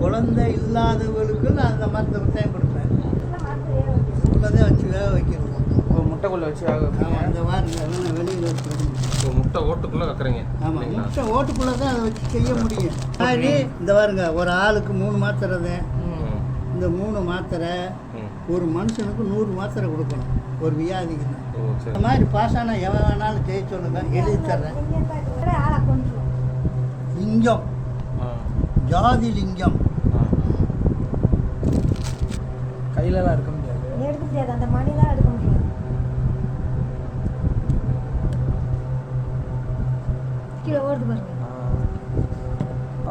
குழந்தை இல்லாதவர்களுக்கு நான் அந்த மருத்துவத்தையும் கொடுப்பேன். அதுக்குள்ளதான் வச்சு வேக வைக்கிறது. முட்டைக்குள்ளே வச்சு வேக வைப்பீங்க. அந்த மாதிரி வெளியில் வச்சுருக்கோம். முட்டை ஓட்டுக்குள்ளே வைக்கிறீங்க. ஆமாம், முட்டை ஓட்டுக்குள்ளே தான் அதை வச்சு செய்ய முடியும். மாதிரி இந்த பாருங்க, ஒரு ஆளுக்கு 3 மாத்திரை தான். இந்த 3 மாத்திரை ஒரு மனுஷனுக்கு 100 மாத்திரை கொடுக்கணும் ஒரு வியாதிக்கு தான். இந்த மாதிரி பாசான எவன் வேணாலும் செய்ய சொல்லுங்க, எழுதி தர்றேன். லிங்கம், ஜாதி லிங்கம் கையிலலாம் எடுக்க முடியாது, அந்த மணிலாம் எடுக்க முடியாது. கீழே ஓடுது பாருங்க.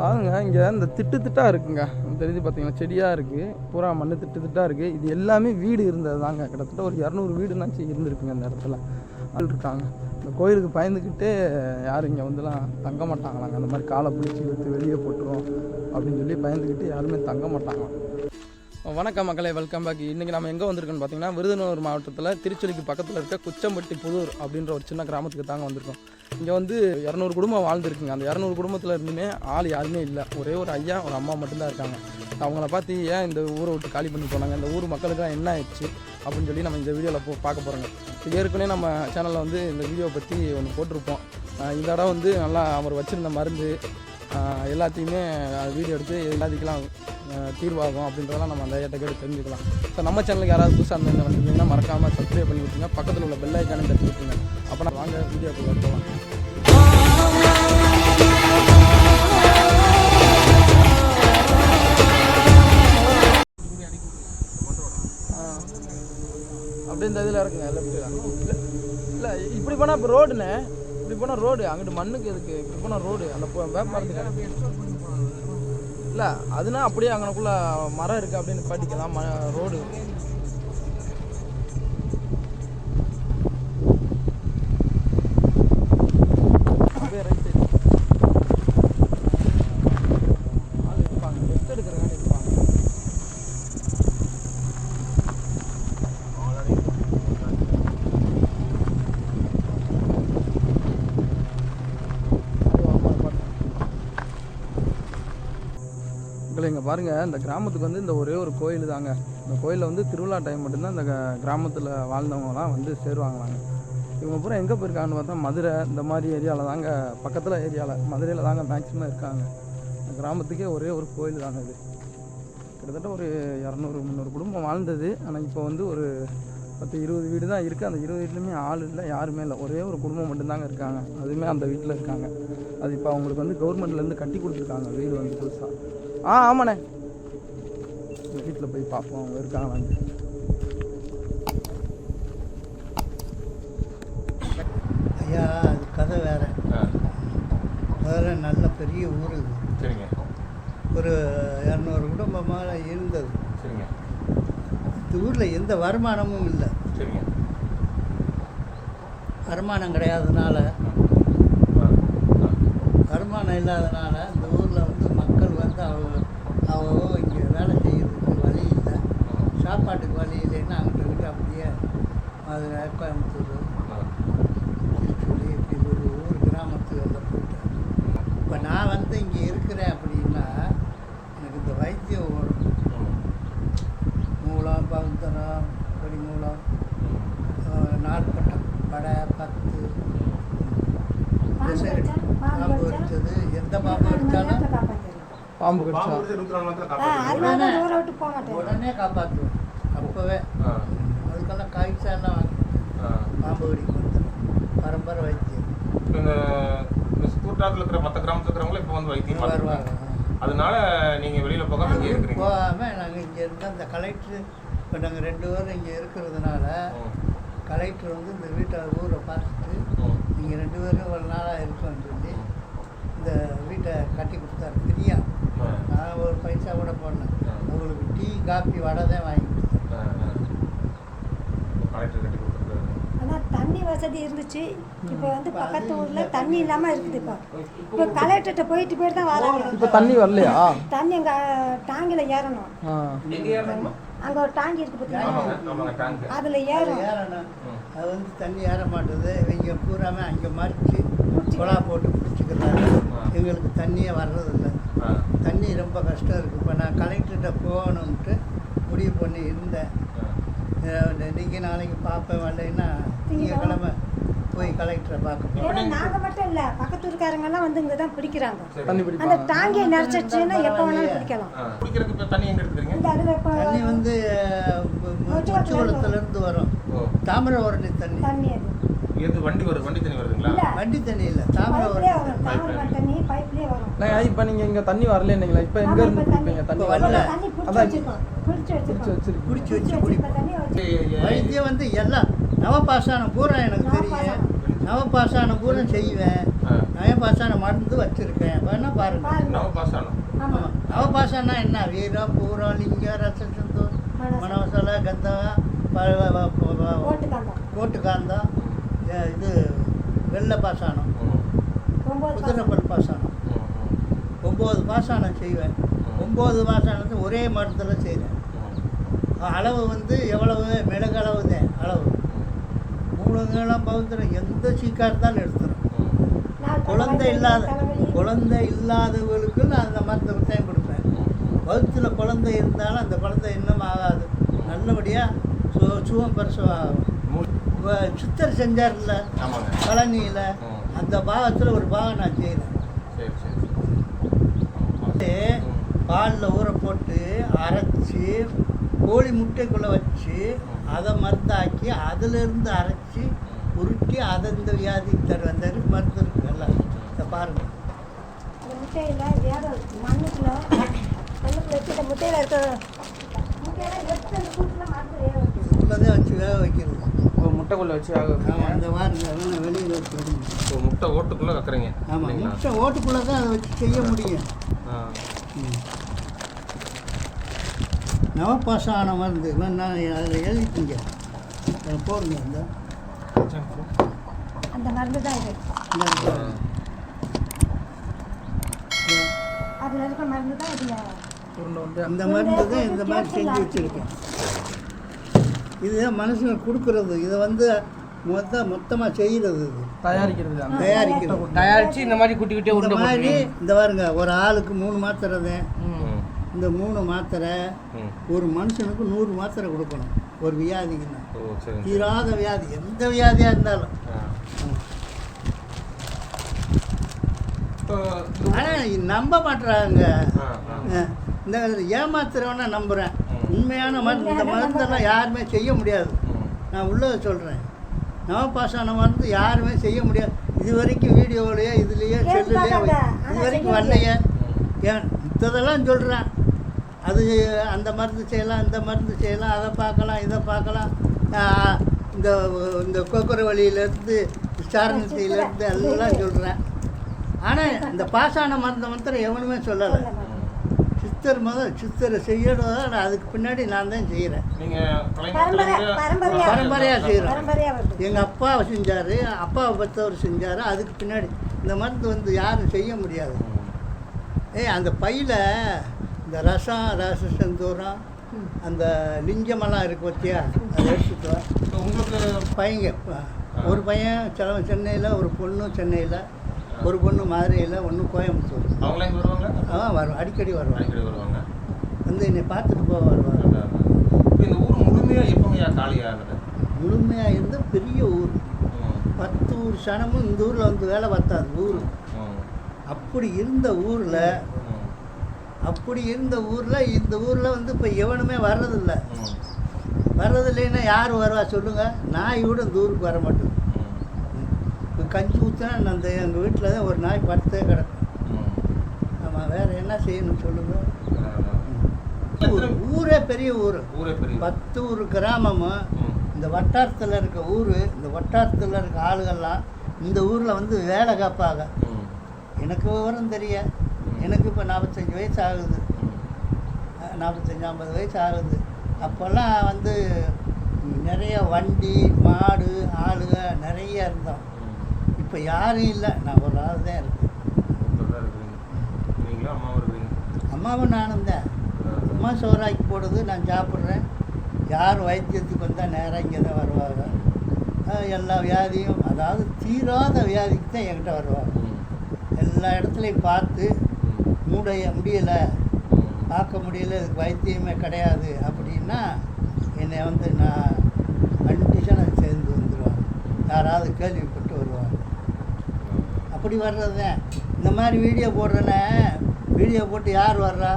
ஆகுங்க இங்கே இந்த திட்டாக இருக்குங்க, தெரிஞ்சு பார்த்தீங்கன்னா செடியாக இருக்குது, பூரா மண் திட்டாக இருக்குது. இது எல்லாமே வீடு இருந்தது தாங்க. கிட்டத்தட்ட ஒரு 200 வீடுனாச்சு இருந்திருக்குங்க அந்த இடத்துல. ஆள் இருக்காங்க. இந்த கோயிலுக்கு பயந்துக்கிட்டே யாரும் இங்கே வந்துலாம் தங்க மாட்டாங்களாங்க. அந்த மாதிரி காலை பிடிச்சி இழுத்து வெளியே போட்டுரும் அப்படின்னு சொல்லி பயந்துக்கிட்டு யாருமே தங்க மாட்டாங்களாம். வணக்கம் மக்களே, வெல்கம் பேக். இன்றைக்கி நம்ம எங்கே வந்திருக்கோன்னு பார்த்தீங்கன்னா விருதுநகர் மாவட்டத்தில் திருச்சொலிக்கு பக்கத்தில் இருக்க குச்சம்பட்டி புதூர் அப்படின்ற ஒரு சின்ன கிராமத்துக்கு தாங்க வந்திருக்கோம். இங்கே வந்து 200 குடும்பம் வாழ்ந்துருக்குங்க. அந்த 200 குடும்பத்தில் இருந்துமே ஆள் யாருமே இல்லை. ஒரே ஒரு ஐயா ஒரு அம்மா மட்டும்தான் இருக்காங்க. அவங்கள பார்த்து ஏன் இந்த ஊரை விட்டு காலி பண்ணி போனாங்க, இந்த ஊர் மக்களுக்குலாம் என்ன ஆயிடுச்சு அப்படின்னு சொல்லி நம்ம இந்த வீடியோவில் பார்க்க போகிறோங்க. ஏற்கனவே நம்ம சேனலில் வந்து இந்த வீடியோவை பற்றி ஒன்று போட்டிருப்போம். இந்த இடம் வந்து நல்லா அவர் வச்சுருந்த மருந்து எல்லாத்தையுமே வீடியோ எடுத்து எல்லாத்துக்கெல்லாம் தீர்வாகும் அப்படின்றதெல்லாம் நம்ம அந்த ஐயாட்ட கேட்டு தெரிஞ்சுக்கலாம். ஸோ நம்ம சேனலுக்கு யாராவது புதுசாக இருந்தீங்க வந்தீங்கன்னா மறக்காமல் சப்ஸ்கிரைப் பண்ணி விட்டுருங்க, பக்கத்தில் உள்ள பெல் ஐக்கானை தட்டி விட்டுருங்க. அப்போ நான் வாங்க வீடியோக்குள்ள போகலாம். அப்படி இந்த இதில் இருக்குங்க லெஃப்ட்டு. இல்லை இப்படி போனால் இப்போ ரோடுண்ணே, இப்படி போனால் ரோடு, அங்கிட்டு மண்ணுக்கு எதுக்கு இப்படி போனால் ரோடு, அந்த வேப்பமரத்துக்கு இல்லை அதுனா அப்படியே அங்கனக்குள்ள மரம் இருக்குது அப்படின்னு பாட்டிக்கலாம். ரோடு அப்படியே ரைட் சைடு ஆள் இருப்பாங்க, ரெஸ்ட் எடுக்கிறதுக்காண்டி இருப்பாங்க. இங்கே பாருங்கள், இந்த கிராமத்துக்கு வந்து இந்த ஒரே ஒரு கோயில் தாங்க. இந்த கோயிலில் வந்து திருவிழா டைம் மட்டும்தான் இந்த கிராமத்தில் வாழ்ந்தவங்கலாம் வந்து சேருவாங்களாங்க. இவங்க பூரா எங்கே போயிருக்காங்கன்னு பார்த்தா மதுரை இந்த மாதிரி ஏரியாவில் தாங்க, பக்கத்தில் ஏரியாவில் மதுரையில் தாங்க மேக்ஸிமம் இருக்காங்க. இந்த கிராமத்துக்கே ஒரே ஒரு கோயில் தாங்க இது. கிட்டத்தட்ட ஒரு 200-300 குடும்பம் வாழ்ந்தது. ஆனால் இப்போ வந்து ஒரு 10-20 வீடு தான் இருக்குது. அந்த 20 வீட்லையுமே ஆள் இல்லை, யாருமே இல்லை. ஒரே ஒரு குடும்பம் மட்டும்தாங்க இருக்காங்க, அதுவுமே அந்த வீட்டில் இருக்காங்க. அது இப்போ அவங்களுக்கு வந்து கவர்மெண்ட்லேருந்து கட்டி கொடுத்துருக்காங்க வீடு வந்து புதுசாக. ஆமாண்ணே, இந்த வீட்டில் போய் பார்ப்போம் அவங்க இருக்காங்களான்னு. ஐயா அது கதை வேறு. வேறு நல்ல பெரிய ஊர் இது. சரிங்க. ஒரு 200 குடும்பமாக இருந்தது. சரிங்க. இந்த ஊரில் எந்த வருமானமும் இல்லை. சரிங்க. வருமானம் கிடையாதனால, வருமானம் இல்லாதனால இந்த ஊரில் வந்து மக்கள் வந்து அவங்க இங்கே வேலை செய்கிறதுக்கு வழி இல்லை, சாப்பாட்டுக்கு வழி இல்லைன்னா அங்கிட்ட இருக்கு. அப்படியே மதுரை, கோயம்புத்தூர், திருச்சூர் இப்படி ஒரு ஊர் கிராமத்துகளில் போயிட்டேன். இப்போ நான் வந்து இங்கே இருக்கிறேன் அப்படின்னா எனக்கு இந்த வைத்தியம் ஓடும். மூலம், பகுத்தரம், கொடி மூலம், நாள்பட்டம், படை, 10 பாம்பு கடிச்சது, எந்த பாம்பு கடிச்சாலும் பாம்பு கடிச்சா உடனே காப்பாற்றுவோம். அப்போவே அதுக்கெல்லாம் காய்ச்சலாம் பாம்பு கடிக்கு வந்துடும். பரம்பரை வைத்தியம். இந்த சுற்றுவட்டாரத்தில் இருக்கிற மற்ற கிராமத்தில் இருக்கிறவங்களும் இப்போ வந்து வைத்தியம் வருவாங்க. அதனால நீங்கள் வெளியில் போகாமல் இங்கே இருக்கிறீங்க. போகாமல் நாங்கள் இங்கே இருந்தால் இந்த கலெக்டர், இப்போ நாங்கள் 2 பேரும் இங்கே இருக்கிறதுனால கலெக்டர் வந்து இந்த வீட்டை ஊரை பார்த்துட்டு நீங்கள் 2 பேரும் ஒரு நாளாக இருக்கோன்னு சொல்லி இந்த வீட்டை கட்டி கொடுத்தாரு. ஃப்ரீயா. நான் ஒரு பைசா கூட போடல. அவங்களுக்கு டீ, காப்பி, வடை தான் வாங்கி கொடுத்தேன். கலெக்டர் கட்டி கொடுத்துருக்காரு. ஆனால் தண்ணி வசதி இருந்துச்சு. இப்போ வந்து பக்கத்து ஊரில் தண்ணி இல்லாமல் இருக்குது. இப்போ கலெக்டர்கிட்ட போயிட்டு தான் வராங்க. இப்போ தண்ணி வரலையா? தண்ணி அங்கே டாங்கில் ஏறணும். எங்கே ஏறணுமா? அங்கே ஒரு டாங்கி இருக்குது பார்த்தீங்கன்னா, அதில் ஏறணும். அது வந்து தண்ணி ஏற மாட்டுது. இவங்க பூராமே அங்கே மறித்து குழா போட்டு பிடிச்சிக்கிறாங்க. எங்களுக்கு தண்ணியே வர்றதில்லை. தண்ணி ரொம்ப கஷ்டம் இருக்குது. இப்போ நான் கலெக்டர்கிட்ட போகணுன்ட்டு முடிவு பண்ணி இருந்தேன். இன்றைக்கி நாளைக்கு பார்ப்பேன், வரலைன்னா திங்கக்கிழமை போய் கலெக்டரை பார்க்க ஏன்னா நாங்கள் மட்டும் இல்லை, பக்கத்து ஊருக்காரங்கெல்லாம் வந்து இங்கே தான் பிடிக்கிறாங்க. தண்ணி அந்த பிடிப்பாங்க. டாங்கியை நிறச்சிச்சுன்னா எப்போ வேணாலும் பிடிக்கலாம். குடிக்கிறதுக்கு இப்போ தண்ணி எங்கே எடுத்துக்கிறீங்க? இந்த அதில் இப்போ தண்ணி வந்து உச்சிகுளத்துலேருந்து வரும். தாமிரபரணி தண்ணி. தண்ணி அது எது வண்டி வருது? வண்டி தண்ணி வருதுங்களா? இல்லை, வண்டி தண்ணி இல்லை, பைப்லேயே தாமிரபரணி வரும். தாமிரபரணி தண்ணி பைப்லேயே வரும். இப்போ நீங்கள் இங்கே தண்ணி வரலன்னீங்களா? இப்போ எங்கே இருந்து குடிப்பீங்க தண்ணி? இப்போ வரல. தண்ணி பிடிச்சி அதான் வச்சிருக்கோம், பிடிச்சி வச்சிருக்கோம். வச்சிருக்கு. பிடிச்சி வச்சு வச்சிருக்க குடிப்போம். தண்ணி வச்சு வைத்தியம் வந்து எல்லாம் நவபாசானம் பூரா எனக்கு தெரியும். நவபாசானம் பூரா செய்வேன். நவபாசான மருந்து வச்சுருக்கேன், வேணா பாருங்க. நவ பாஸ் ஆனோம். ஆமாம். நவபாசானா என்ன? வீரம், பூரம், லிங்கம், ரசசந்தூர், மனவசலை, கந்தகம், ஓட்டுக்காந்தம் கோட்டுக்காந்தம், இது வெள்ளை பாசானம், 9 குதிரைப்பல் பாசானம், 9 பாசானம் செய்வேன். 9 பாசானத்தை ஒரே மருந்தில் செய்கிறேன். அளவு வந்து எவ்வளவு? மிளகு அளவு தான் அளவு. 3 கிலோலாம் பகுத்துறேன். எந்த சீக்காக இருந்தாலும் எடுத்துரும். குழந்தை இல்லாதவர்களுக்கு நான் அந்த மருந்தை டைம் கொடுப்பேன். வகுத்தில் குழந்தை இருந்தாலும் அந்த குழந்தை இன்னும் ஆகாது, நல்லபடியாக சுகம் பிரசவம் ஆகும். சித்தர் செஞ்சார்ல பழனியில், அந்த பாகத்தில் ஒரு பாகம் நான் செய்கிறேன். பாலில் ஊற போட்டு அரைச்சி கோழி முட்டைக்குள்ளே வச்சு அதை மருந்தாக்கி அதிலிருந்து அரைச்சி உருட்டி அதை இந்த வியாதிக்கு தருவேன். மருந்து இருக்குது எல்லாம். இதை பாருங்கள். இந்த முட்டையில் வேற மண்ணுக்குள்ள வச்சு இந்த முட்டையில் இருக்க முட்டையில் எடுத்து அந்த கூட்டில் மருந்து வேக வைக்கணும். உள்ளதே வச்சு வேக வைக்கிறது. முட்டைக்குள்ளே வச்சு ஆக ஆமாம், அந்த பாருங்க அதெல்லாம் வெளியில் வச்சு. முட்டை ஓட்டுக்குள்ளே வைக்கிறீங்க? ஆமாம், முட்டை ஓட்டுக்குள்ளே தான் அதை வச்சு செய்ய முடியும். நவபாசான மருந்து நான் அதில் எழுதிட்டீங்க, போடுங்க. அந்த மருந்து தான் இது. அதில் இருக்க மருந்து தான் இதில். இந்த மருந்து தான் இந்த மாதிரி செஞ்சு வச்சுருக்கேன். இதுதான் மனுஷனுக்கு கொடுக்குறது. இதை வந்து மொத்தமாக செய்கிறது, இது தயாரிச்சு இந்த மாதிரி குட்டி குட்டியாக இந்த மாதிரி. இந்த பாருங்க, ஒரு ஆளுக்கு 3 மாத்திரை தான். இந்த 3 மாத்திரை ஒரு மனுஷனுக்கு 100 மாத்திரை கொடுக்கணும் ஒரு வியாதிக்குன்னா. தீராத வியாதி, எந்த வியாதியாக இருந்தாலும். ஆனால் நம்ப மாட்டுறாங்க. இந்த ஏமாத்துறவன நம்புகிறேன். உண்மையான மருந்து, இந்த மருந்தெல்லாம் யாருமே செய்ய முடியாது. நான் உள்ளதை சொல்கிறேன். நவபாசான மருந்து யாருமே செய்ய முடியாது. இது வரைக்கும் வீடியோவிலையே இதுலேயே செல்லுலேயே இது வரைக்கும் வரலையே. ஏன் மித்ததெல்லாம் சொல்கிறேன். அது அந்த மருந்து செய்யலாம், இந்த மருந்து செய்யலாம், அதை பார்க்கலாம், இதை பார்க்கலாம். இந்த இந்த கொக்கரை வழியிலேருந்து சாரணத்திலேருந்து எல்லாம் சொல்கிறேன். ஆனால் இந்த பாசான மருந்தை மாத்திரம் எவனுமே சொல்லலை. சித்தரை செய்யணும். அதுக்கு பின்னாடி நான் தான் செய்கிறேன். பரம்பரையாக செய்கிறேன். எங்கள் அப்பாவை செஞ்சார், அப்பாவை பற்றவர் செஞ்சார். அதுக்கு பின்னாடி இந்த மருந்து வந்து யாரும் செய்ய முடியாது. அந்த பையில் இந்த ரசசந்தூரம், அந்த லிங்கமெல்லாம் இருக்குது பார்த்தியா, அதை எடுத்துட்டு உங்களுக்கு பையங்க. ஒரு பையன் சென்னையில், ஒரு பொண்ணு சென்னையில், ஒரு பொண்ணு மதுரையில், ஒன்று கோயம்புத்தூர். வரும், அடிக்கடி வருவாங்க. வந்து என்னை பார்த்துட்டு போக வருவாங்க. இந்த ஊர் முழுமையாக எப்போங்க காலியாகுது? முழுமையாக இருந்து பெரிய ஊர். 10 ஊர் சனமும் இந்த ஊரில் வந்து வேலை பார்த்தாது ஊர். அப்படி இருந்த ஊரில் இந்த ஊரில் வந்து இப்போ எவனுமே வர்றதில்லை. வர்றதில்லைன்னா யார் வருவா சொல்லுங்கள்? நாய் கூட இந்த ஊருக்கு வர மாட்டேங்குது. இப்போ கஞ்சி ஊற்றினா அந்த எங்கள் வீட்டில் தான் ஒரு நாய் படுத்தே கிடக்கும். ஆமாம், வேறு என்ன செய்யணும் சொல்லுங்கள்? ஊரே பெரிய ஊர். 10 ஊர் கிராமமும் இந்த வட்டாரத்தில் இருக்க ஊர், இந்த வட்டாரத்தில் இருக்க ஆளுகள்லாம் இந்த ஊரில் வந்து வேலை காப்பாங்க. எனக்கு விவரம் தெரிய, எனக்கு இப்போ 45 வயசு ஆகுது. 45-50 வயசு ஆகுது. அப்போல்லாம் வந்து நிறைய வண்டி, மாடு, ஆளுக நிறைய இருந்தோம். இப்போ யாரும் இல்லை, நான் ஒரு ஆள் தான் இருக்கேன். அம்மாவும் நானும் தான். அம்மா சோறாக்கி போடுது, நான் சாப்பிட்றேன். யார் வைத்தியத்துக்கு வந்தால் நேராக இங்கே தான் வருவாங்க. எல்லா வியாதியும், அதாவது தீராத வியாதிக்கு தான் என்கிட்ட வருவாங்க. எல்லா எல்லா இடத்துலையும் பார்த்து முடியலை, பார்க்க முடியல, இதுக்கு வைத்தியமே கிடையாது அப்படின்னா என்னை வந்து நான் கண்டிஷனாக சேர்ந்து வந்துடுவாங்க. யாராவது கேள்விப்பட்டு வருவாங்க. அப்படி வர்றது தான். இந்த மாதிரி வீடியோ போடுறேன்னே, வீடியோ போட்டு யார் வர்றா?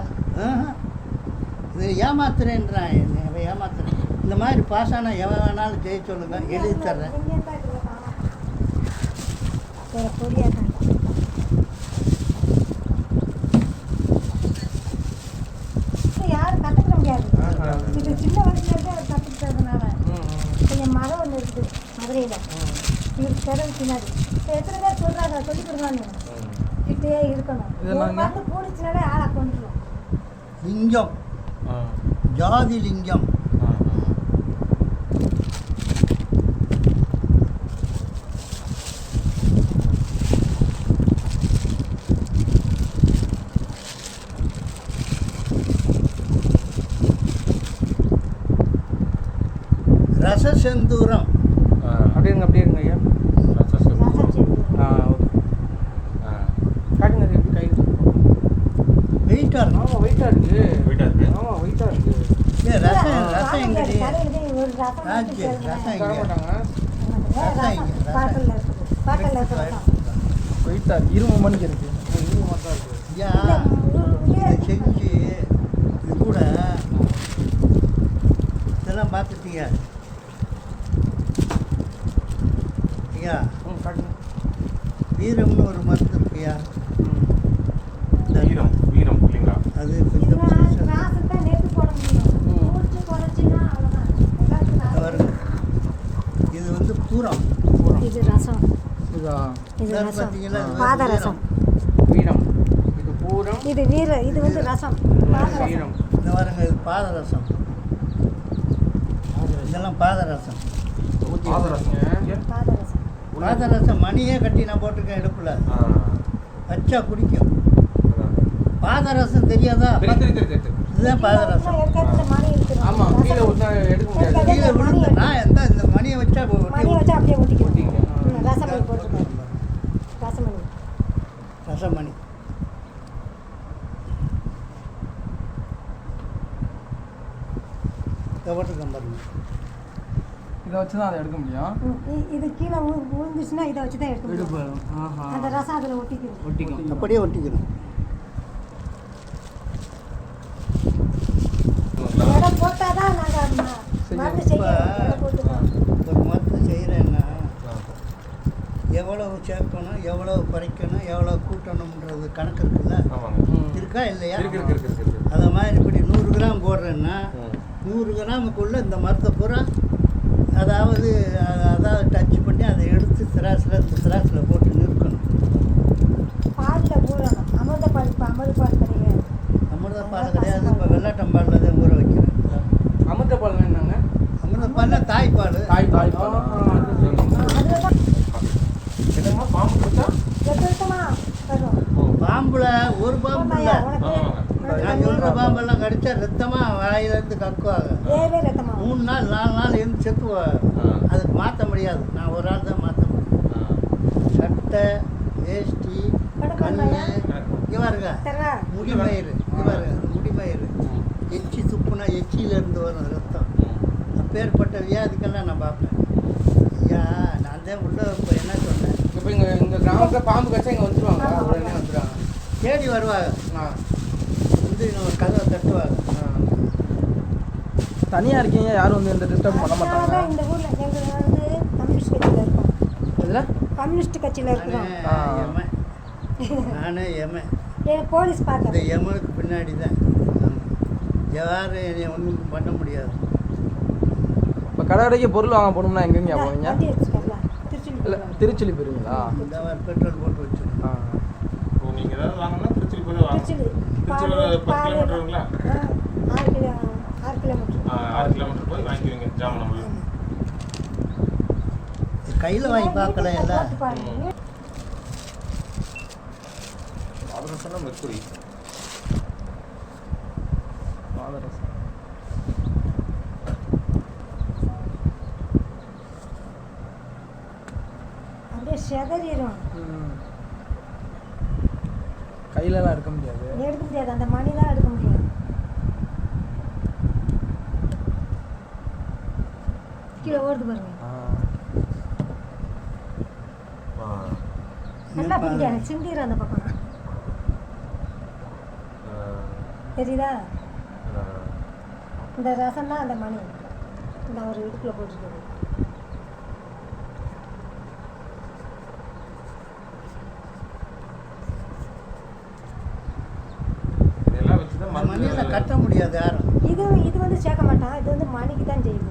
இது ஏமாத்துறேன்றான், என்னை ஏமாத்துறேன். இந்த மாதிரி பாஸ் ஆனால் எவன் வேணாலும் ஜெய சொல்லுங்க, எழுதி தர்றேன். யாரும் கற்றுக்க முடியாது. இது சின்ன வயசுலேருந்தே அவர் கற்றுக்கிட்டதுனால என் மரம் ஒன்று இருக்குது மதுரையில், இவருக்கு பிறகு பின்னாடி எத்தனை பேர் சொல்கிறாங்க, சொல்லி கொடுங்க, கிட்டே இருக்கணும். வந்து போலீஸ்னாலே ஆளை கொண்டுடும். லிங்கம், ஜாதி லிங்கம். ரசசெந்தூரம். அப்படியே இருங்க ஐயா. காட்டுங்க, எப்படி கை வெயிட்டாக இருக்கும். ஆமாம் வெயிட்டாக இருக்குது. ஆமாம் வெயிட்டாக இருக்குது. ரசம் எங்கடி? ஒரு ரசம் ராஜ்ய ரசம் தர எங்க? மாட்டாங்க. பாட்டில் இருக்குது, பாட்டில் இருக்கிற வெயிட்டாக இருக்குது. இரும்பு மணிக்கு இருக்குது. இரும்பு மாதிரி தான் இருக்குது. ஐயா, இதை செஞ்சு இது கூட இதெல்லாம் பார்த்துட்டீங்க ஐயா. காட்டுங்க. வீரம்னு ஒரு மருந்து இருக்குயா. வீரம் இல்லைங்களா? அது கொஞ்சம் புதுசா ராசத்தை நேற்று போட முடியும், முடிச்சு குறைச்சின்னா அவ்வளோதான். வருது. இது வந்து பூரம். இது ரசம், இதா இது ரசம், பார்த்தீங்களா? பாதரசம். வீரம், இது பூரம், இது இது வந்து ரசம், பாதரசம். வீரம். இந்த பாருங்க, இது பாதரசம். இதெல்லாம் பாதரசம். பாதரசம். பாதரசம் மணியே கட்டி நான் போட்டிருக்கேன் இடுப்புல, வச்சா குடிக்கும். பாதரசம் தெரியாதா? இதுதான் பாதரசம். எடுக்கிறதுல மணி இருக்குது. ஆமாம், கீழே விட்டா எடுக்க முடியாது. கீழே விழுந்து நான் இந்த மணியை வச்சா மணி வச்சா அப்படியே ஒட்டிக்கும். ரசமணி போட்டுருக்கேன், ரசமணி. ரசமணி. இதை போட்டிருக்கேன் பாருங்க. இதை வச்சு தான் அதை எடுக்க முடியும். இது கீழே விழுந்துச்சுன்னா இதை வச்சு தான் எடுக்க முடியும். அந்த ரசம் அதில் ஒட்டிக்கும். அப்படியே ஒட்டிக்கணும். இடம் போட்டால் தான் நாங்கள் மருந்து செய்யணும். ஒரு மருந்து செய்கிறேன்னா எவ்வளவு சேர்க்கணும், எவ்வளவு குறைக்கணும், எவ்வளவு கூட்டணும்ன்றது கணக்கு இருக்குல்ல, இருக்கா இல்லையா? அதை மாதிரி இப்படி 100 கிராம் போடுறேன்னா 100 கிராமுக்குள்ளே இந்த மரத்தை பூரா அதாவது டச் பண்ணி அதை எடுத்து இந்த திராசில் போட்டு நிற்கணும். பாலில் ஊறணும். அமிர்தப்பால், இப்போ அமிர்தப்பால் கிடையாது. அமிர்தப்பால் கிடையாது, இப்போ வெள்ளாட்டம்பாலில் தான் ஊற வைக்கிறேன். அமிர்தப்பால் வேணுங்க. அமிர்தப்பாலில் தாய்ப்பால். தாய்ப்பால். அதில் தான் என்னம்மா பாம்பு கொடுத்தா? எத்தமா வரும். பாம்புல ஒரு பாம்பு இல்லை, நான் சொல்கிற பாம்பெல்லாம் கடிச்சா ரத்தமாக வாயிலேருந்து கக்குவாங்க. ஏழே ரத்தமா 3 நாள் 4 நாள் இருந்து செத்துவாங்க. அதுக்கு மாற்ற முடியாது, நான் ஒரு ஆள் தான் மாற்ற முடியும். சட்டை, வேஷ்டி, கண்ணு, இவருங்க முடிமயிறு, முடிமயிறு, எச்சி துப்புனா எச்சியிலேருந்து வரும் ரத்தம். அப்பேற்பட்ட வியாதிக்கெல்லாம் நான் பார்ப்பேன். ஐயா, நான் தான் உள்ள இப்போ என்ன சொன்னேன், இப்போ இங்கே கிராமத்தில் பாம்பு கச்சா இங்கே வந்துடுவாங்க, உடனே வந்துடுவாங்க, தேடி வருவாங்க. வந்து ஒரு கதவை தட்டுவாங்க. தனியாக இருக்கீங்க, யாரும் வந்து இந்த டிஸ்டர்ப் பண்ண மாட்டாங்க. இந்த ஊரில் எங்களுக்கு வந்து கம்யூனிஸ்ட் கட்சியில் இருக்கோம். இதில் கம்யூனிஸ்ட் கட்சியில் இருக்கிறோம். நானே எமன். போலீஸ் இந்த பார்க்க எமனுக்கு பின்னாடி தான். யாரும் என்னை ஒன்றும் பண்ண முடியாது. இப்போ கடை கடைக்கு பொருள் வாங்க போகணும்னா எங்கெங்க போவீங்க? வண்டி வச்சுக்கலாம். இல்லை, திருச்செலி போயிருங்களா? இந்த மாதிரி பெட்ரோல் போட்டு வச்சுருக்கோம். நீங்கள் ஏதாவது வாங்கினா திருச்சி போய் வாங்க. திருச்சியில் 10 கிலோமீட்டருங்களா? 6 கிலோமீட்டர். 6 கிலோமீட்டர் போய் வாங்கிக்குவீங்க ஜாமன். கையில் வாங்கி பார்க்கலாம் எல்லாம். பாதரசம்னா மெர்க்குரி. பாதரசம் அப்படியே செதறிடும். அந்த மணி தான் எடுக்க முடியும். கீழே ஓடுது பாருங்க. நல்லா பிடிக்காது, சிந்திர அந்த பக்கம் தெரியுதா? இந்த ரசம் தான் அந்த மணி. இந்த ஒரு இடுப்புல போட்டுருக்குது. மணியில் கட்ட முடியாது யாரும். இது வந்து சேர்க்க மாட்டான். இது வந்து மணிக்கு தான் செய்யுது.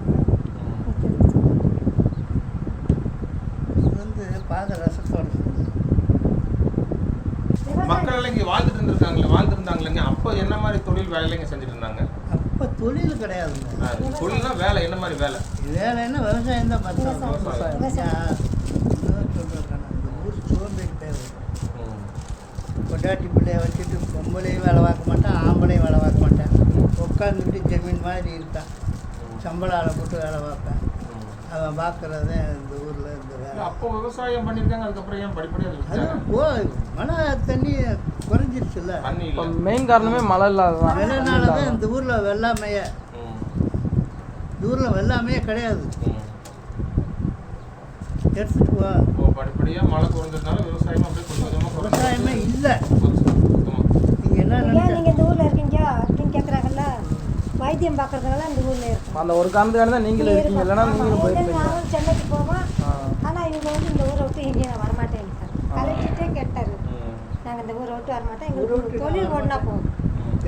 இது வந்து பார்க்க ரசத்தோட மக்கள் எல்லாம் இங்கே வாழ்ந்துருந்தாங்களேங்க. அப்போ என்ன மாதிரி தொழில் வேலையில செஞ்சுட்டு இருந்தாங்க? அப்போ தொழில் கிடையாதுங்க. தொழில்னா வேலை என்ன மாதிரி வேலை? வேலைன்னா விவசாயம் தான் பார்த்தோம். விவசாயம். சொல்கிறேன், இந்த ஊர் சோம்பேறிட்டே பொட்டாட்டி பிள்ளைய வச்சுட்டு பொம்பளையும் வேலை பார்க்க மாட்டேன், ஆம்பளையும் வேலை பார்க்க மாட்டேன். உட்காந்துக்கிட்டு ஜமீன் மாதிரி இருக்கான். சம்பள ஆளை போட்டு வேலை பார்ப்பேன். அவன் பார்க்குறது இந்த ஊரில் இந்த வேலை. அப்போ விவசாயம் பண்ணியிருக்காங்க. அதுக்கப்புறம் ஏன் படிப்படியாக மழை தண்ணி குறைஞ்சிருச்சுல்ல. இப்போ மெயின் காரணமே மழை இல்லாததான். வெள்ளனால தான் இந்த ஊரில் வெள்ளாமையே, இந்த ஊரில் வெள்ளாமையே கிடையாது. எடுத்துட்டு போ. படிப்படியாக மழை குறைஞ்சதுனால விவசாயம் அப்படியே கொஞ்சம் கொஞ்சமாக விவசாயமே இல்லை. நீங்கள் என்ன நீங்கள் இந்த ஊரில் இருக்கீங்க அப்படின்னு கேட்குறாங்கல்ல. வைத்தியம் பார்க்கறதுனால இந்த ஊரில் இருக்கும். அந்த ஒரு காரணத்துக்காக தான் நீங்களும் இருக்கீங்க, இல்லைன்னா நீங்களும் போயிருப்பீங்க. நானும் சென்னைக்கு போவோம். ஆனால் இவங்க வந்து இந்த ஊரை விட்டு எங்கேயும் நான் வரமாட்டேன். கலெக்டர்கிட்டே கேட்டார், நாங்கள் இந்த ஊரை விட்டு வரமாட்டோம், எங்களுக்கு தொழில் ஓடினா போகும்.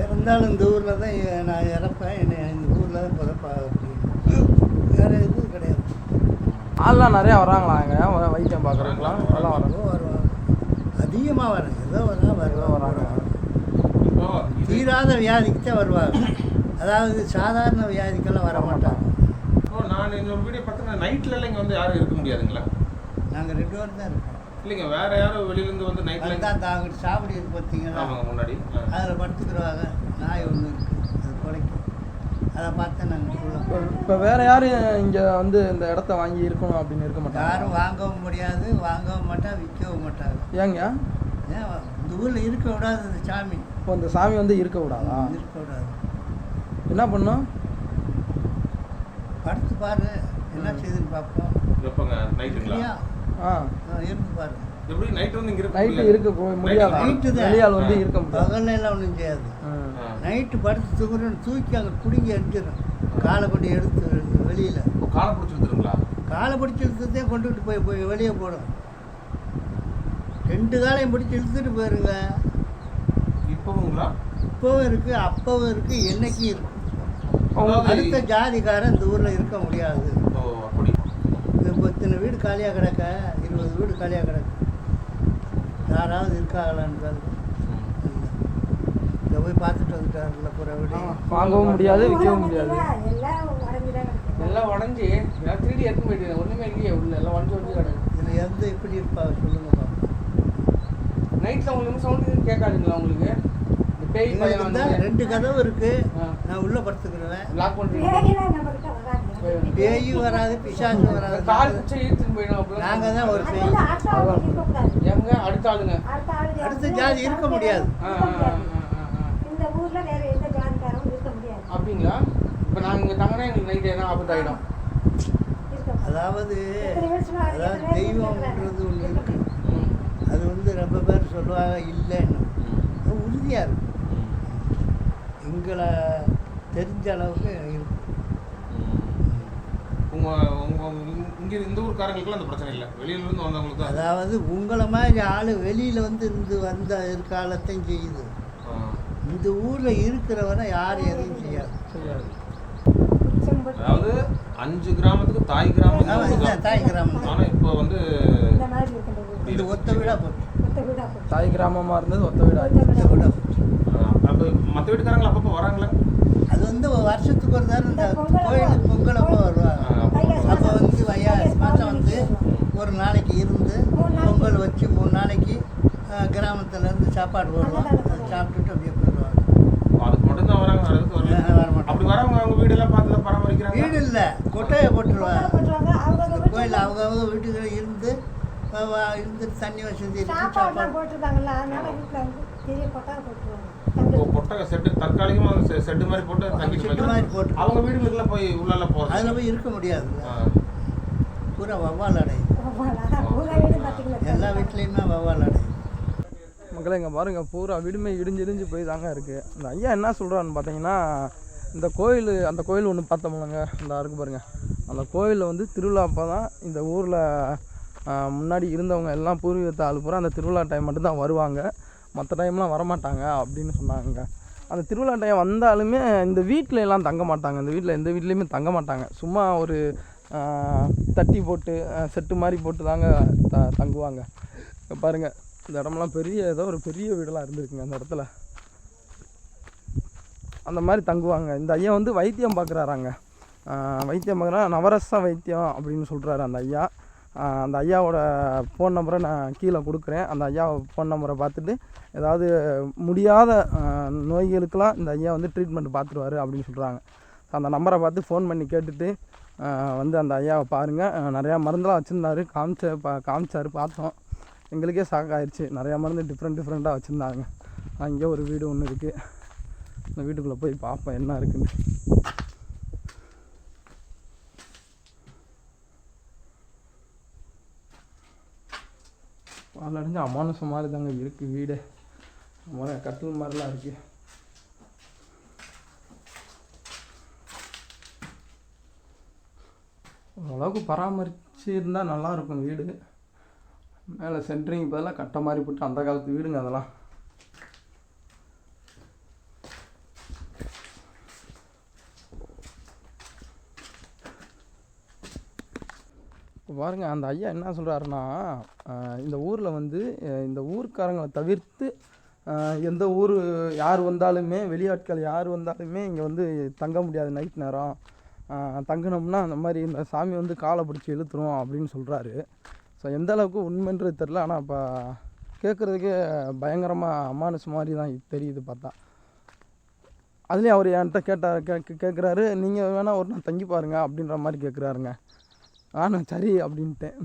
இருந்தாலும் இந்த ஊரில் தான் நான் இறப்பேன். என்னை இந்த ஊரில் தான் பிறப்பா அப்படின்னு வேறு எதுவும் கிடையாது. ஆள்லாம் நிறையா வராங்களா இங்கே வைத்தியம் பார்க்குறீங்களா? அதெல்லாம் வராங்க. வருவாங்க, அதிகமாக வராங்க. ஏதோ வராங்க. இப்போ தீராத வியாதிக்கு தான் வருவாங்க. அதாவது சாதாரண வியாதிக்கெல்லாம் வர மாட்டாங்க. நான் இந்த வீடியோ பார்த்தீங்கன்னா நைட்ல இங்கே வந்து யாரும் இருக்க முடியாதுங்களா? நாங்கள் 2 பேரும் தான் இருக்கோம். இல்லைங்க, வேற யாரும் வெளியிலேருந்து வந்து நைட்டில் தான் தாங்கிட்டு சாப்பிடி இருக்கு பார்த்தீங்கன்னா, முன்னாடி அதில் படுத்துக்குருவாங்க. நாய் ஒன்று இருக்குது, அது குலைக்கும். அதை பார்த்தா நாங்கள் சொல்லுவோம். இப்போ வேறு யாரும் இங்கே வந்து இந்த இடத்த வாங்கி இருக்கணும் அப்படின்னு இருக்க மாட்டாங்க. யாரும் வாங்கவும் முடியாது, வாங்கவும் மாட்டாங்க, விற்கவும் மாட்டாங்க. ஏங்க ஏன் இந்த ஊரில் இருக்க விடாது இந்த சாமி. இப்போ இந்த சாமி வந்து இருக்க விடாதா? இருக்க விடாது. என்ன பண்ணும்? படுத்து பாரு, என்ன செய்யுதுன்னு பார்ப்போம். எப்போங்க? நைட்டுங்களா? இருந்து பாரு. எப்படி நைட் வந்து இங்கே நைட்டு இருக்க முடியாது. நைட்டு தான் வெளியால் வந்து இருக்க முடியாது. பகல்ல எல்லாம் ஒன்றும் செய்யாது. நைட்டு படுத்து தூக்குறேன்னு தூக்கி அங்கே பிடிங்கி அடிச்சிடும். காலை கொண்டு எடுத்து வெளியில் காலை பிடிச்சிருந்துருங்களா? காலை பிடிச்சி இழுத்துட்டே கொண்டுகிட்டு போய் வெளியே போடும். 2 காலையும் பிடிச்சி இழுத்துட்டு போயிருங்க. இப்போவுங்களா? இப்போவும் இருக்குது, அப்பவும் இருக்குது, என்னைக்கும் இருக்குது. அதாவது அடுத்த ஜாதிக்காரன் இந்த ஊரில் இருக்க முடியாது. ஓ அப்படி. இப்போ இத்தனை வீடு காலியாக கிடக்க, 20 வீடு காலியாக கிடக்கு. யாராவது இருக்காங்களான்னு இங்கே போய் பார்த்துட்டு வந்துட்டாருல புற வீடு. வாங்கவும் முடியாது, விற்கவும் முடியாது. எல்லாம் உடஞ்சி எல்லாம் 3D எடுத்து போயிட்டு ஒன்றுமே இல்லையே உள்ள எல்லாம் உடஞ்சி கிடக்கு. இதில் எந்த எப்படி இருப்பா சொல்லுங்கப்பா. நைட்டில் உங்களுக்கு சவுண்டு கேட்காதுங்களா? உங்களுக்கு இந்த பேய் பையன் வந்து 2 கதவு இருக்குது. நான் உள்ளே படுத்துக்கிறேன். லாக் பண்ணுறீங்க. பேயும் வராது, பிசாசும் வராது. கால் பிடிச்சி இழுத்துன்னு போயிடும். அப்புறம் நாங்கள் தான் ஒரு பேய். எங்க அடுத்த ஆளுங்க அடுத்த ஜாதி இருக்க முடியாது. இந்த ஊர்ல வேற எந்த ஜாதிக்காரரும் இருக்க முடியாது. அப்படிங்களா? இப்போ நாங்கள் இங்கே தங்கினா எங்களுக்கு நைட் எதனா ஆபத்து ஆகிடும். அதாவது தெய்வம்ன்றது ஒன்று இருக்கு. அது வந்து ரொம்ப பேர் சொல்லுவாங்க இல்லைன்னு. அது உறுதியாக இருக்கு. எங்களை தெரிஞ்ச அளவுக்கு இருக்கு. இங்கே இந்த ஊருக்காரங்களுக்குலாம் அந்த பிரச்சனை இல்லை, வெளியிலேருந்து வந்தவங்களுக்கு தான். அதாவது உங்களை மாதிரி ஆள் வெளியில் வந்து வந்த காலத்தையும் செய்யுது. இந்த ஊரில் இருக்கிறவனை யாரும் எதுவும் செய்யாது. அதாவது 5 கிராமத்துக்கு தாய் கிராமம் தாய் கிராமம். ஆனால் இப்போ வந்து இது ஒத்த வீடாக போச்சு. தாய் கிராமமாக இருந்தது ஒத்த வீடாக. ஒத்த வீடாக போச்சு. அப்போ மற்ற வீட்டுக்காரங்களா அப்பப்போ வராங்களா? அது வந்து வருஷத்துக்கு ஒரு தடவை இந்த கோயிலுக்கு பொங்கல் அப்போ வருவாங்க. அப்போ வந்து மாதம் வந்து ஒரு நாளைக்கு இருந்து பொங்கல் வச்சு 3 நாளைக்கு கிராமத்துலேருந்து சாப்பாடு போடுவாங்க. அதை சாப்பிட்டுட்டு அப்படியே போயிடுவாங்க. அதுக்கு மட்டும்தான் வராங்க, அதுக்கு வர மாட்டாங்க. அப்படி வரவங்க அவங்க வீடெல்லாம் பார்த்து பராமரிக்கிறாங்க. வீடு இல்லை, கொட்டையை போட்டுருவாங்க. கோயில் அவங்க வீட்டுக்கு இருந்து தண்ணி வசதி இருக்கு, சாப்பாடு போட்டுருக்காங்கல்ல, அதனால வீட்டில் வந்து பெரிய கொட்டாய் போட்டுருவாங்க. ஒட்டக செட்டு தற்காலிகமாக செட்டு மாதிரி போட்டு தங்கிட்டு செட்டு மாதிரி போட்டு அவங்க வீடுகளுக்குலாம் போய் உள்ளெல்லாம் போகிறது அதில் போய் இருக்க முடியாது. பூரா வவ்வால் அடை. பூரா வீடு பார்த்துக்கல. எல்லா வீட்லேயுமே வவ்வால் அடை. மக்களே இங்கே பாருங்கள் பூரா வீடுமே இடிஞ்சு போய் தாங்க இருக்குது. அந்த ஐயா என்ன சொல்கிறான்னு பார்த்தீங்கன்னா, இந்த கோயில் அந்த கோயில் ஒன்று பார்த்தோம்லங்க, இந்த இருக்கு பாருங்கள், அந்த கோயிலில் வந்து திருவிழா அப்போ தான் இந்த ஊரில் முன்னாடி இருந்தவங்க எல்லாம் பூர்வீகத்தை ஆள் பூரா அந்த திருவிழா டைம் மட்டும்தான் வருவாங்க, மற்ற டைம்லாம் வரமாட்டாங்க அப்படின்னு சொன்னாங்க. அந்த திருவிழா டைம் வந்தாலுமே இந்த வீட்டில் எல்லாம் தங்க மாட்டாங்க, இந்த வீட்டில் எந்த வீட்லேயுமே தங்க மாட்டாங்க. சும்மா ஒரு தட்டி போட்டு செட்டு மாதிரி போட்டு தாங்க தங்குவாங்க. பாருங்கள் இந்த இடமெல்லாம் ஏதோ ஒரு பெரிய வீடெல்லாம் இருந்திருக்குங்க அந்த இடத்துல. அந்த மாதிரி தங்குவாங்க. இந்த ஐயா வந்து வைத்தியம் பார்க்குறாராங்க, வைத்தியம் பார்க்குறா, நவரச வைத்தியம் அப்படின்னு சொல்கிறாரு அந்த ஐயா. அந்த ஐயாவோட ஃபோன் நம்பரை நான் கீழே கொடுக்குறேன். அந்த ஐயா ஃபோன் நம்பரை பார்த்துட்டு ஏதாவது முடியாத நோய்களுக்கெல்லாம் இந்த ஐயா வந்து ட்ரீட்மெண்ட் பார்த்துருவார் அப்படின்னு சொல்கிறாங்க. அந்த நம்பரை பார்த்து ஃபோன் பண்ணி கேட்டுட்டு வந்து அந்த ஐயாவை பாருங்கள். நிறையா மருந்தெல்லாம் வச்சுருந்தாரு, காமிச்சார், பார்த்தோம். எங்களுக்கே ஷாக் ஆயிடுச்சு. நிறையா மருந்து டிஃப்ரெண்ட்டாக வச்சுருந்தாங்க. அங்கே ஒரு வீடு ஒன்று இருக்குது, அந்த வீட்டுக்குள்ளே போய் பார்ப்போம் என்ன இருக்குன்னு. பாலடைஞ்சு அமானுஷம் மாதிரி தாங்க இருக்குது வீடு. கட்டில் மாதிரிலாம் இருக்குது. ஓரளவுக்கு பராமரித்து இருந்தால் நல்லாயிருக்கும் வீடு. மேலே சென்ட்ரிங் பதிலாக கட்டை மாதிரி போட்டு அந்த காலத்து வீடுங்க அதெல்லாம். பாருங்கள் அந்த ஐயா என்ன சொல்கிறாருன்னா, இந்த ஊரில் வந்து இந்த ஊர்க்காரங்களை தவிர்த்து எந்த ஊர் யார் வந்தாலுமே, வெளியாட்கள் யார் வந்தாலுமே இங்கே வந்து தங்க முடியாது. நைட் நேரம் தங்கினோம்னா அந்த மாதிரி இந்த சாமி வந்து காலை பிடிச்சி இழுத்துரும் அப்படின்னு சொல்கிறாரு. ஸோ எந்த அளவுக்கு உண்மைன்றது தெரில, ஆனால் இப்போ கேட்குறதுக்கே பயங்கரமாக அமானுஷம் மாதிரி தான் தெரியுது பார்த்தா. அதுலேயும் அவர் என்கிட்ட கேட்குறாரு, நீங்கள் வேணால் ஒரு நாள் தங்கி பாருங்க அப்படின்ற மாதிரி கேட்குறாருங்க. நானும் சரி அப்படின்ட்டேன்.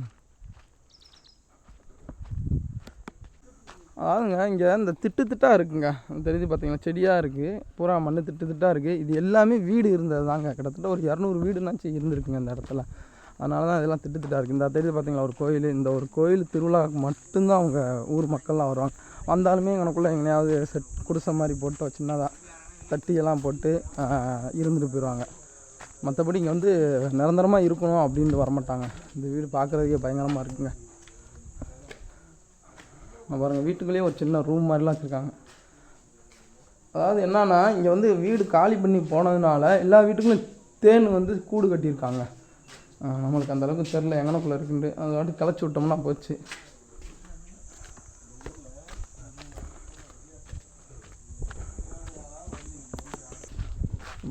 அதாவதுங்க இங்கே இந்த திட்டாக இருக்குங்க, தெரிஞ்சு பார்த்தீங்கன்னா செடியாக இருக்குது, பூரா மண் திட்டாக இருக்குது. இது எல்லாமே வீடு இருந்தது தாங்க. கிட்டத்தட்ட ஒரு 200 வீடுனாச்சும் இருந்திருக்குங்க இந்த இடத்துல. அதனால தான் இதெல்லாம் திட்டாக இருக்குது. இந்த தெரிஞ்சு பார்த்தீங்களா ஒரு கோயில், இந்த ஒரு கோயில் திருவிழாவுக்கு மட்டும்தான் அவங்க ஊர் மக்கள்லாம் வருவாங்க. வந்தாலுமே எனக்குள்ளே எங்கேயாவது குடிசை மாதிரி போட்டு சின்னதாக தட்டியெல்லாம் போட்டு இருந்துட்டு போயிடுவாங்க. மற்றபடி இங்கே வந்து நிரந்தரமாக இருக்கணும் அப்படின்ட்டு வரமாட்டாங்க. இந்த வீடு பார்க்குறதுக்கே பயங்கரமாக இருக்குங்க. பாருங்கள் வீட்டுக்குள்ளேயே ஒரு சின்ன ரூம் மாதிரிலாம் வச்சுருக்காங்க. அதாவது என்னன்னா, இங்கே வந்து வீடு காலி பண்ணி போனதுனால எல்லா வீட்டுக்குள்ளேயும் தேன் வந்து கூடு கட்டியிருக்காங்க. நம்மளுக்கு அந்தளவுக்கு தெரில எங்கனக்குள்ளே இருக்குன்ட்டு. அது வாட்டி கிளச்சி விட்டோம்னா போச்சு.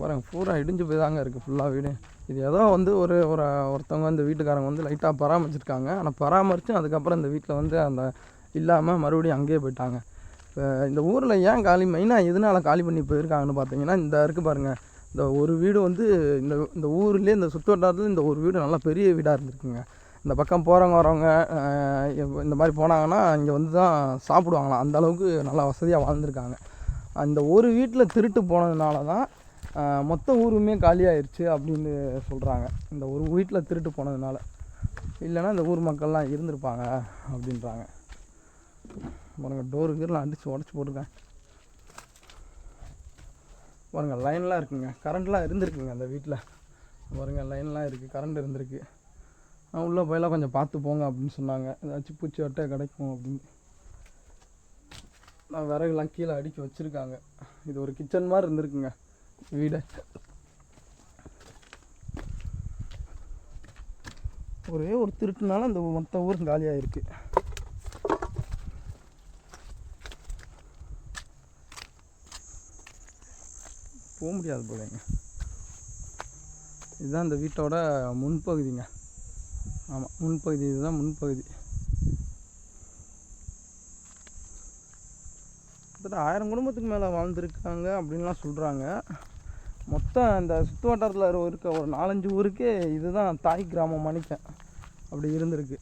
பாருங்கள் பூரா இடிஞ்சு போய் தாங்க இருக்குது ஃபுல்லாக வீடு. இது ஏதோ வந்து ஒருத்தவங்க இந்த வீட்டுக்காரங்க வந்து லைட்டாக பராமரிச்சிருக்காங்க. ஆனால் பராமரித்து அதுக்கப்புறம் இந்த வீட்டில் வந்து அந்த இல்லாமல் மறுபடியும் அங்கேயே போயிட்டாங்க. இப்போ இந்த ஊரில் ஏன் மெயினாக எதனால் காலி பண்ணி போயிருக்காங்கன்னு பார்த்தீங்கன்னா, இந்த இருக்குது பாருங்கள், இந்த ஒரு வீடு வந்து இந்த ஊர்லேயே இந்த சுற்று வட்டாரத்தில் இந்த ஒரு வீடு நல்லா பெரிய வீடாக இருந்திருக்குங்க. இந்த பக்கம் போகிறவங்க வரவங்க இந்த மாதிரி போனாங்கன்னா இங்கே வந்து தான் சாப்பிடுவாங்களாம். அந்தளவுக்கு நல்லா வசதியாக வாழ்ந்துருக்காங்க. அந்த ஒரு வீட்டில் திருட்டு போனதுனால தான் மொத்த ஊருமே காலியாகிடுச்சு அப்படின்னு சொல்கிறாங்க. இந்த ஒரு வீட்டில் திருட்டு போனதுனால, இல்லைன்னா இந்த ஊர் மக்கள்லாம் இருந்திருப்பாங்க அப்படின்றாங்க. பாருங்கள் டோரு கீரெலாம் அடித்து உடச்சி போட்டிருக்கேன். பாருங்கள் லைன்லாம் இருக்குங்க, கரண்ட்லாம் இருந்திருக்குங்க அந்த வீட்டில். பாருங்கள் லைன்லாம் இருக்குது, கரண்ட் இருந்திருக்கு. உள்ளே போயெல்லாம் கொஞ்சம் பார்த்து போங்க அப்படின்னு சொன்னாங்க. ஏதாச்சும் பூச்சி வட்டை கிடைக்கும் அப்படின்னு. விறகுலாம் கீழே அடிக்க வச்சுருக்காங்க. இது ஒரு கிச்சன் மாதிரி இருந்திருக்குங்க வீடு. ஒரே ஒரு திருட்டுனால அந்த மொத்த ஊர் காலியாக இருக்குது. போக முடியாது போலங்க. இதுதான் இந்த வீட்டோட முன்பகுதிங்க. ஆமாம் முன்பகுதி, இதுதான் முன்பகுதி. கிட்டத்தட்ட 1000 குடும்பத்துக்கு மேலே வாழ்ந்துருக்காங்க அப்படின்லாம் சொல்கிறாங்க. மொத்தம் இந்த சுற்று வட்டாரத்தில் இருக்க ஒரு 4-5 ஊருக்கே இதுதான் தாய் கிராமம் மணிக்கேன் அப்படி இருந்திருக்கு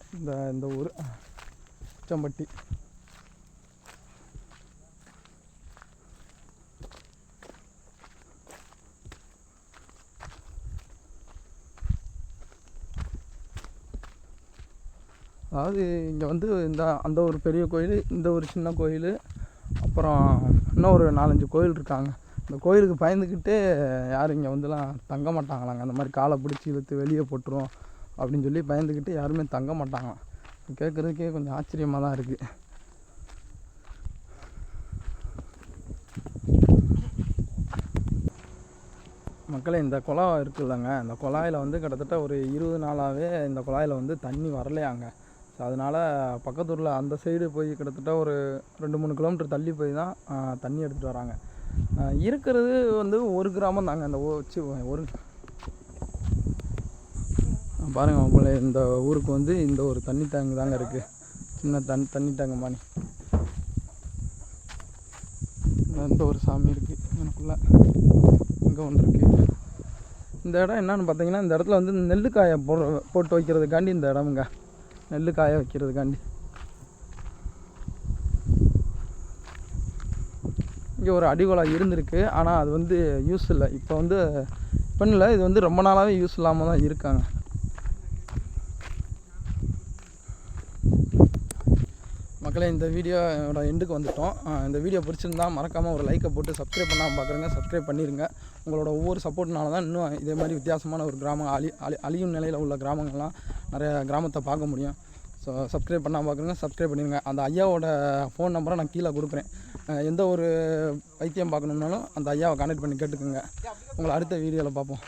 இந்த ஊர் உச்சம்பட்டி. அதாவது இங்கே வந்து அந்த ஒரு பெரிய கோயில், இந்த ஒரு சின்ன கோயில், அப்புறம் இன்னும் ஒரு 4-5 கோயில் இருக்காங்க. இந்த கோயிலுக்கு பயந்துக்கிட்டே யாரும் இங்கே வந்துலாம் தங்க மாட்டாங்களாங்க. அந்த மாதிரி காலை பிடிச்சி இழுத்து வெளியே போட்டுரும் அப்படின்னு சொல்லி பயந்துக்கிட்டு யாருமே தங்க மாட்டாங்களாம். கேட்குறதுக்கே கொஞ்சம் ஆச்சரியமாக தான் இருக்குது. மக்களே, இந்த குழாய் இருக்குல்லங்க, இந்த குழாயில் வந்து கிட்டத்தட்ட ஒரு 20 நாளாகவே இந்த குழாயில் வந்து தண்ணி வரலையாங்க. ஸோ அதனால் பக்கத்தூரில் அந்த சைடு போய் கிட்டத்தட்ட ஒரு 2-3 கிலோமீட்டர் தள்ளி போய் தான் தண்ணி எடுத்துகிட்டு வராங்க. இருக்கிறது வந்து ஒரு கிராமம் தாங்க. அந்த ஒரு பாருங்கள் உங்களே, இந்த ஊருக்கு வந்து இந்த ஒரு தண்ணி டேங்க் தாங்க இருக்குது. சின்ன தண்ணி டேங்கு மாதிரி. இந்த ஒரு சாமி இருக்குது எனக்குள்ள, இங்கே ஒன்று இருக்குது. இந்த இடம் என்னன்னு பார்த்தீங்கன்னா, இந்த இடத்துல வந்து நெல்லுக்காயை போட்டு வைக்கிறதுக்காண்டி இந்த இடமுங்க, நெல்லுக்காய வைக்கிறதுக்காண்டி. இங்கே ஒரு அடிக்குழாய் இருந்திருக்கு, ஆனால் அது வந்து யூஸ் இல்லை. இப்போ இல்லை, இது வந்து ரொம்ப நாளாகவே யூஸ் இல்லாமல் தான் இருக்காங்க. மக்களே, இந்த வீடியோட எண்டுக்கு வந்துட்டோம். இந்த வீடியோ பிடிச்சிருந்தா மறக்காமல் ஒரு லைக்கை போட்டு சப்ஸ்கிரைப் பண்ணாமல் பார்க்குறேங்க, சப்ஸ்கிரைப் பண்ணிடுங்க. உங்களோட ஒவ்வொரு சப்போர்ட்னால தான் இன்னும் இதே மாதிரி வித்தியாசமான ஒரு கிராமம், அழியும் நிலையில் உள்ள கிராமங்கள்லாம் நிறைய கிராமத்தை பார்க்க முடியும். ஸோ சப்ஸ்கிரைப் பண்ணாமல் பார்க்குறேங்க, சப்ஸ்கிரைப் பண்ணிடுங்க. அந்த ஐயாவோட ஃபோன் நம்பரை நான் கீழே கொடுக்குறேன். எந்த ஒரு வைத்தியம் பார்க்கணுன்னாலும் அந்த ஐயாவை கான்டெக்ட் பண்ணி கேட்டுக்கோங்க. உங்களை அடுத்த வீடியோவில் பார்ப்போம்.